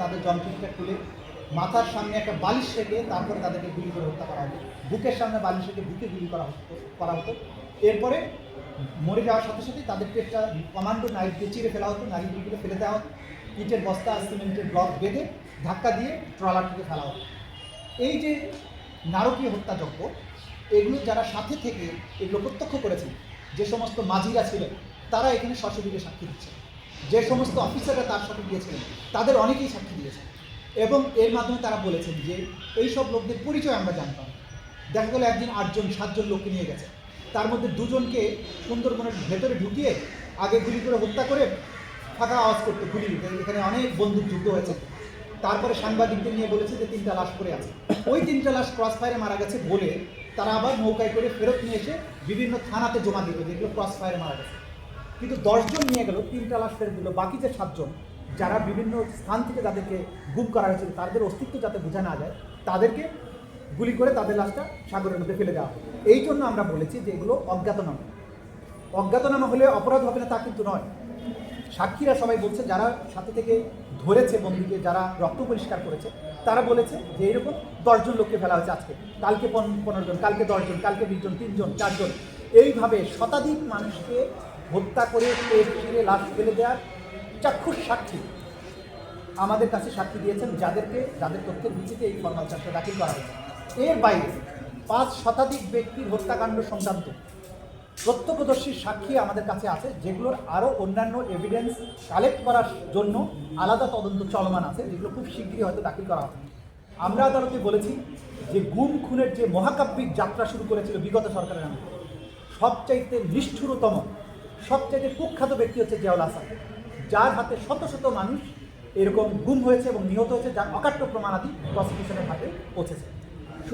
তাদের যন্ত্রটা খুলে মাথার সামনে একটা বালিশ রেখে তারপরে তাদেরকে গুলি করে হত্যা করা হতো। বুকের সামনে বালিশ রেখে বুকে গুলি করা হতো। এরপরে মরে যাওয়ার সাথে সাথেই তাদের পেটটা কমান্ডো নাইফ দিয়ে চিরে ফেলা হতো, নারীগুলিকে ফেলে দেওয়া হতো, ইটের বস্তা সিমেন্টের ব্লক বেঁধে ধাক্কা দিয়ে ট্রলার থেকে ফেলা হতো। এই যে নারকীয় হত্যাযজ্ঞ, এগুলো যারা সাথে থেকে এগুলো প্রত্যক্ষ করেছেন, যে সমস্ত মাঝিরা ছিলেন তারা এখানে সশরীরে সাক্ষী দিচ্ছেন, যে সমস্ত অফিসাররা তার সাথে গিয়েছিলেন তাদের অনেকেই সাক্ষী দিয়েছেন, এবং এর মাধ্যমে তারা বলেছেন যে এই সব লোকদের পরিচয় আমরা জানতাম। দেখা গেল একদিন 8-7 লোককে নিয়ে গেছে, তার মধ্যে 2জনকে সুন্দরবনের ভেতরে ঢুকিয়ে আগে গুলি করে হত্যা করে ফাঁকা আওয়াজ করতে গুলি দিতে, এখানে অনেক বন্দুক যুদ্ধ হয়েছে। তারপরে সাংবাদিকদের নিয়ে বলেছে যে 3টা লাশ পড়ে আছে। ওই 3টা লাশ ক্রস ফায়ারে মারা গেছে বলে তারা আবার নৌকায় করে ফেরত নিয়ে এসে বিভিন্ন থানাতে জমা দিত যেগুলো ক্রস ফায়ারে মারা গেছে। কিন্তু 10 জন নিয়ে গেল, 3টা লাশ ফেরত দিল, বাকি যে 7 জন যারা বিভিন্ন স্থান থেকে যাদেরকে গুম করা হয়েছিল তাদের অস্তিত্ব যাতে বোঝা না যায়, তাদেরকে গুলি করে তাদের লাশটা সাগরের মধ্যে ফেলে দেওয়া হয়। এই জন্য আমরা বলেছি যে এগুলো অজ্ঞাতনামা। অজ্ঞাতনামা হলে অপরাধ হবে না তা কিন্তু নয়। সাক্ষীরা সবাই বলছে, যারা সাথে থেকে ধরেছে বন্দীকে, যারা রক্ত পরিষ্কার করেছে, তারা বলেছে যে এরকম 10 জন লোককে ফেলা হয়েছে আজকে, কালকে 15 জন, কালকে 10 জন, কালকে 20 জন, 3 জন, 4 জন, এইভাবে শতাধিক মানুষকে হত্যা করে পেট চিরে লাশ ফেলে দেওয়ার চাক্ষুষ সাক্ষী আমাদের কাছে সাক্ষী দিয়েছেন, যাদের তথ্যের ভিত্তিতে এই ফরমাল চার্জটা দাখিল করা হয়েছে। এর বাইরে 5 শতাধিক ব্যক্তির হত্যাকাণ্ড সংক্রান্ত প্রত্যক্ষদর্শীর সাক্ষী আমাদের কাছে আছে, যেগুলোর আরও অন্যান্য এভিডেন্স কালেক্ট করার জন্য আলাদা তদন্ত চলমান আছে, যেগুলো খুব শীঘ্রই হয়তো দাখিল করা হবে। আমরা আদালতে বলেছি যে গুম খুনের যে মহাকাব্যিক যাত্রা শুরু করেছিল বিগত সরকারের নামে, সবচাইতে নিষ্ঠুরতম, সবচাইতে কুখ্যাত ব্যক্তি হচ্ছে জিয়াউল হাসান, যার হাতে শত শত মানুষ এরকম গুম হয়েছে এবং নিহত হয়েছে, যার অকাট্য প্রমাণাদি প্রসিকিউশনের হাতে পৌঁছেছে।